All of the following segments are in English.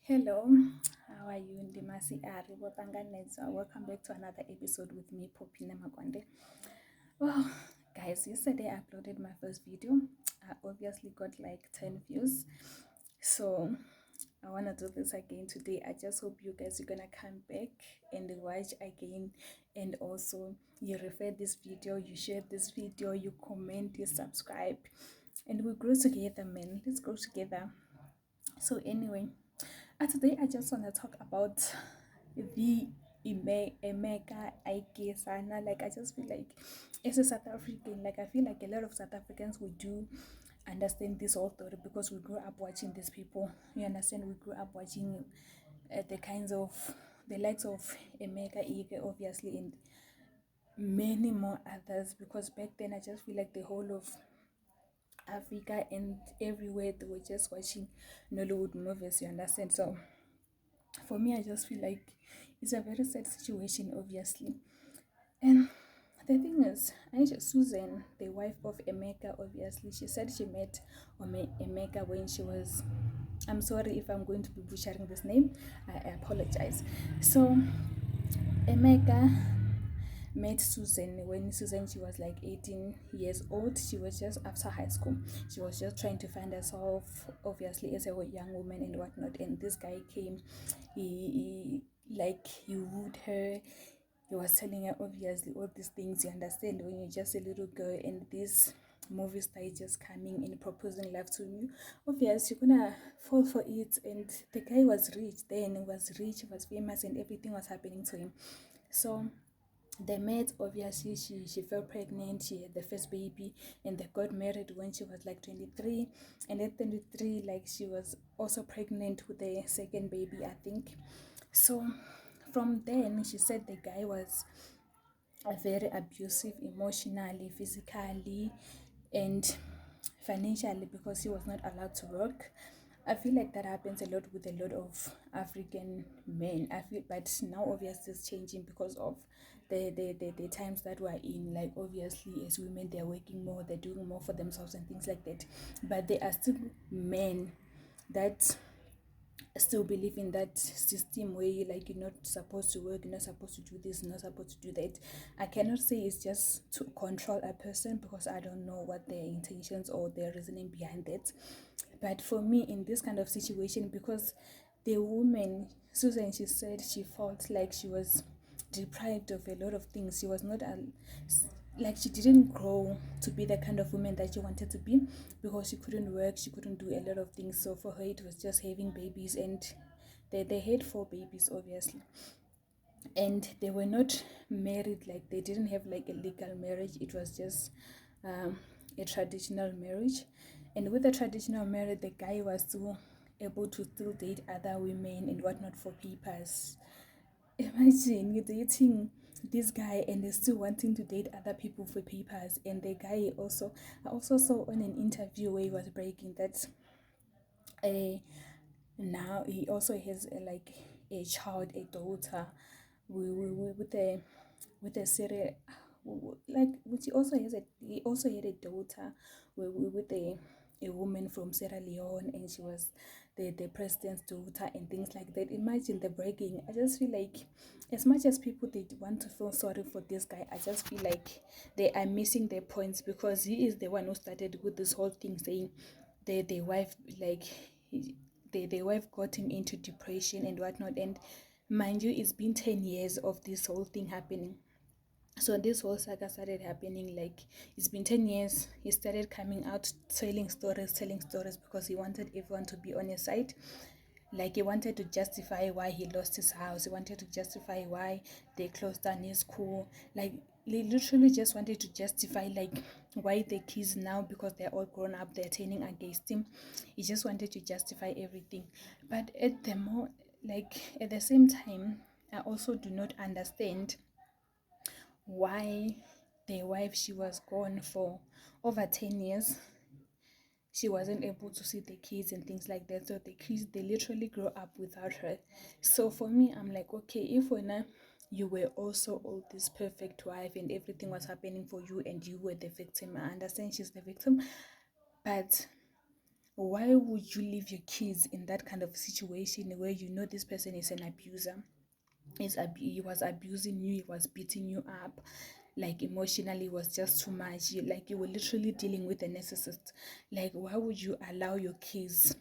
Hello, how are you? Ndimasi Ari Botanganezwa. Welcome back to another episode with me, Popina Makonde. Well, guys, yesterday I uploaded my first video. I obviously got like 10 views. So I want to do this again today. I just hope you guys are gonna come back and watch again, and also you refer this video, you share this video, you comment, you subscribe, and we grow together, man. Let's grow together. So anyway, today I just want to talk about the Emeka Aikesana. Like I just feel like as a South African, like I feel like a lot of South Africans we do understand this whole story because we grew up watching these people. You understand? We grew up watching the kinds of the likes of Emeka Ike, obviously, and many more others. Because back then I just feel like the whole of Africa and everywhere they were just watching Nollywood movies, you understand? So for me, I just feel like it's a very sad situation, obviously. And the thing is, Aisha Susan, the wife of Emeka, obviously, she said she met Emeka when she was. I'm sorry if I'm going to be butchering this name. I apologize. So Emeka met Susan when Susan she was like 18 years old. She was just after high school. She was just trying to find herself, obviously, as a young woman and whatnot. And this guy came, he wooed her. He was telling her obviously all these things. You understand when you're just a little girl and this movie star is just coming and proposing love to you. Obviously, you're gonna fall for it. And the guy was rich then. He was rich, he was famous, and everything was happening to him. So they met, obviously she fell pregnant, she had the first baby, and they got married when she was like 23. And at 23, like she was also pregnant with the second baby, I think. So from then she said the guy was very abusive emotionally, physically, and financially because he was not allowed to work. I feel like that happens a lot with a lot of African men. I feel, but now obviously it's changing because of the times that we're in. Like obviously as women they're working more, they're doing more for themselves and things like that. But there are still men that still believe in that system where you like you're not supposed to work, you're not supposed to do this, you're not supposed to do that. I cannot say it's just to control a person because I don't know what their intentions or their reasoning behind that. But for me in this kind of situation, because the woman Susan, she said she felt like she was deprived of a lot of things. She was not like she didn't grow to be the kind of woman that she wanted to be because she couldn't work, she couldn't do a lot of things. So for her it was just having babies, and they had 4 babies obviously, and they were not married, like they didn't have like a legal marriage. It was just a traditional marriage. And with the traditional marriage the guy was still able to still date other women and whatnot for papers. Imagine you dating this guy and they're still wanting to date other people for papers. And the guy also, I also saw on an interview where he was breaking that uh, now he also has like a child, a daughter with a serial, like which he also had a daughter with a woman from Sierra Leone, and she was the president's daughter and things like that. Imagine the bragging. I just feel like as much as people they want to feel sorry for this guy, I just feel like they are missing their points because he is the one who started with this whole thing saying the wife like the wife got him into depression and whatnot. And mind you, it's been 10 years of this whole thing happening. So this whole saga started happening, like it's been 10 years. He started coming out telling stories because he wanted everyone to be on his side. Like he wanted to justify why he lost his house, he wanted to justify why they closed down his school. Like he literally just wanted to justify like why the kids now, because they're all grown up, they're turning against him. He just wanted to justify everything. But at the same time, I also do not understand why the wife, she was gone for over 10 years, she wasn't able to see the kids and things like that. So the kids, they literally grow up without her. So for me, I'm like, okay, if when you were also all this perfect wife and everything was happening for you and you were the victim, I understand she's the victim. But Why would you leave your kids in that kind of situation where you know this person is an abuser? He was abusing you, he was beating you up, like emotionally was just too much. Like you were literally dealing with a narcissist. Like why would you allow your kids?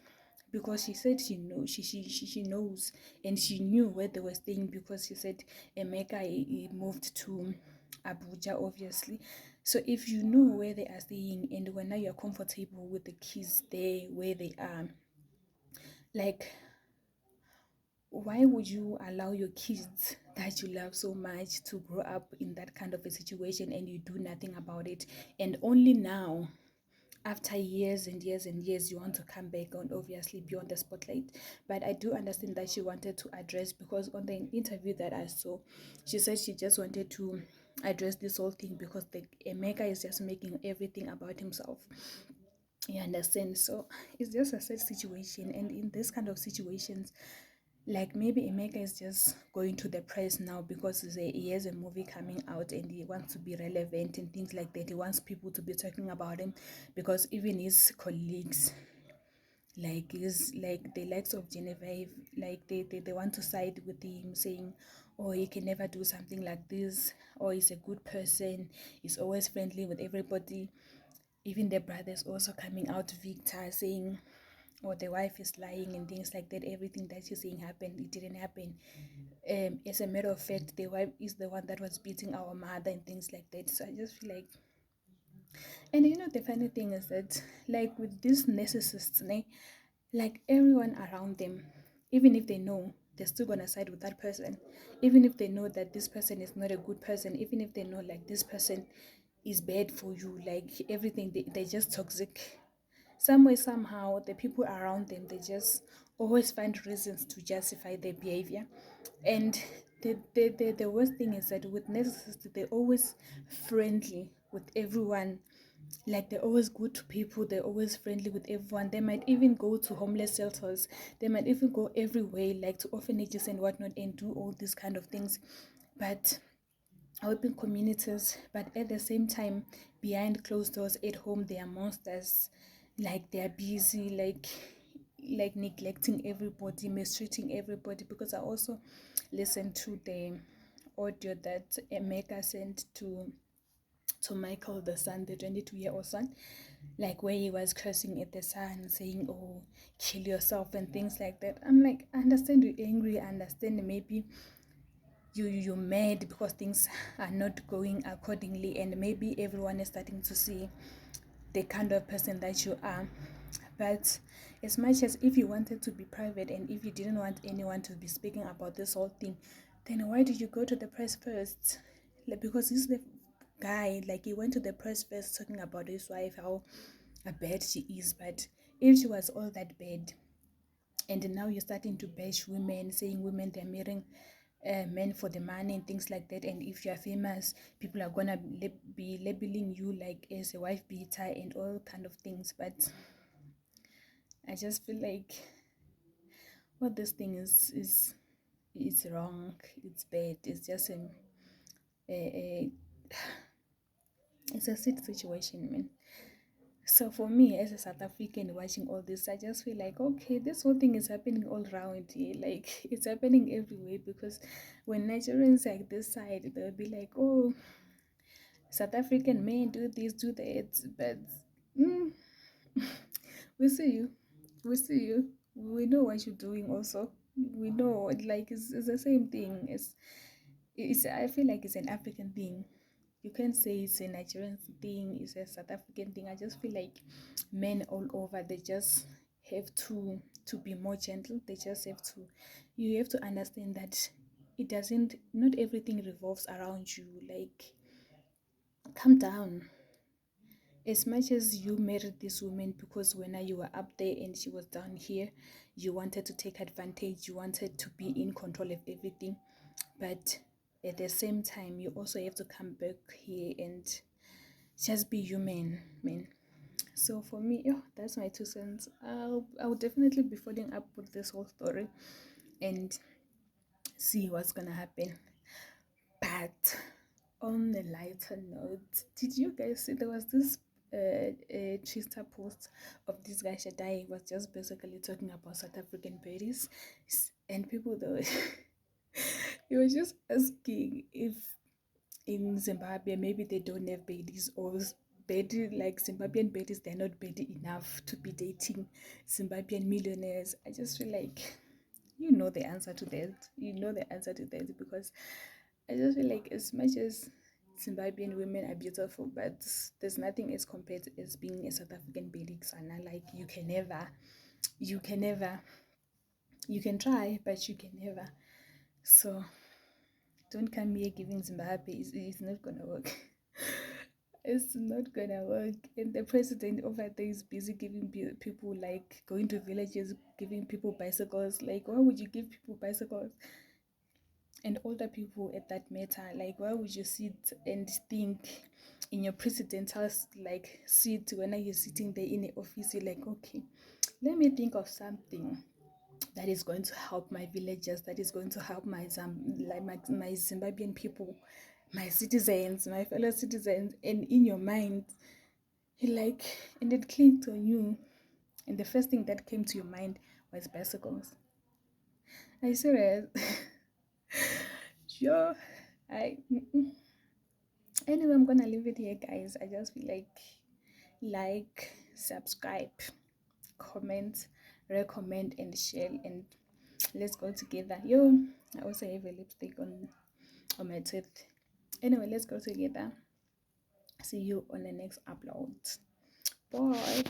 Because she said she knows, she knows, and she knew where they were staying because she said Emeka he moved to Abuja, obviously. So if you know where they are staying and when now you're comfortable with the kids there where they are, like why would you allow your kids that you love so much to grow up in that kind of a situation and you do nothing about it? And only now, after years and years and years, you want to come back and obviously be on the spotlight. But I do understand that she wanted to address, because on the interview that I saw, she said she just wanted to address this whole thing because the Emeka is just making everything about himself. You understand? So it's just a sad situation, and in this kind of situations, like maybe Emeka is just going to the press now because he has a movie coming out and he wants to be relevant and things like that. He wants people to be talking about him because even his colleagues, like the likes of Genevieve, like they want to side with him, saying, oh, he can never do something like this, or he's a good person, he's always friendly with everybody. Even the brothers also coming out, Victor, saying, or the wife is lying and things like that. Everything that she's saying happened, it didn't happen. As a matter of fact, the wife is the one that was beating our mother and things like that. So I just feel like, and you know, the funny thing is that, like with these narcissists, like everyone around them, even if they know, they're still gonna side with that person. Even if they know that this person is not a good person, even if they know like this person is bad for you, like everything, they're just toxic. Some way, somehow, the people around them, they just always find reasons to justify their behavior. And the worst thing is that with narcissists, they're always friendly with everyone. Like they're always good to people, they're always friendly with everyone. They might even go to homeless shelters, they might even go everywhere, like to orphanages and whatnot, and do all these kind of things. But helping communities, but at the same time, behind closed doors at home, they are monsters. Like they are busy, like neglecting everybody, mistreating everybody. Because I also listened to the audio that Emeka sent to Michael, the son, the 22-year-old son, like where he was cursing at the son, saying, oh, kill yourself and things like that. I'm like, I understand you're angry, I understand maybe you're mad because things are not going accordingly, and maybe everyone is starting to see the kind of person that you are. But as much as if you wanted to be private and if you didn't want anyone to be speaking about this whole thing, then why did you go to the press first? Like, because he's the guy, like he went to the press first talking about his wife, how bad she is. But if she was all that bad, and now you're starting to bash women, saying women they're marrying men for the money and things like that, and if you're famous, people are gonna be labeling you like as a wife beater and all kind of things. But I just feel like what this thing is wrong, it's bad, it's just a it's a sad situation, man. So for me, as a South African watching all this, I just feel like, okay, this whole thing is happening all around here. Like it's happening everywhere, because when Nigerians like this side, they'll be like, oh, South African men do this, do that. But mm, we see you, we see you. We know what you're doing. Also, we know, like it's the same thing. It's. I feel like it's an African thing. You can't say it's a Nigerian thing, it's a South African thing. I just feel like men all over, they just have to be more gentle. They just have to, you have to understand that it doesn't, not everything revolves around you. Like calm down. As much as you married this woman because when you were up there and she was down here, you wanted to take advantage, you wanted to be in control of everything. But at the same time, you also have to come back here and just be human, man. So for me, yeah, that's my 2 cents. I'll definitely be following up with this whole story and see what's gonna happen. But on a lighter note, did you guys see there was this a Twitter post of this guy Shaddai was just basically talking about South African baddies, and people though he was just asking if in Zimbabwe maybe they don't have baddies, or baddie like Zimbabwean baddies, they're not baddie enough to be dating Zimbabwean millionaires. I just feel like you know the answer to that. You know the answer to that, because I just feel like as much as Zimbabwean women are beautiful, but there's nothing as compared to as being a South African baddie. Sana. Like you can never, you can try, but you can never. So don't come here giving Zimbabwe. It's not gonna work. It's not gonna work. And the president over there is busy giving people, like going to villages, giving people bicycles. Like, why would you give people bicycles? And older people at that matter, like, why would you sit and think in your presidential like seat when you're sitting there in the office? You're like, okay, let me think of something that is going to help my villagers, that is going to help my my Zimbabwean people, my citizens, my fellow citizens. And in your mind, you like, and it clicked on you, and the first thing that came to your mind was bicycles. Are you serious? Sure. I Anyway, I'm gonna leave it here, guys. I just feel like, subscribe, comment, recommend, and share, and let's go together. Yo, I also have a lipstick on my teeth. Anyway, let's go together. See you on the next upload. Bye.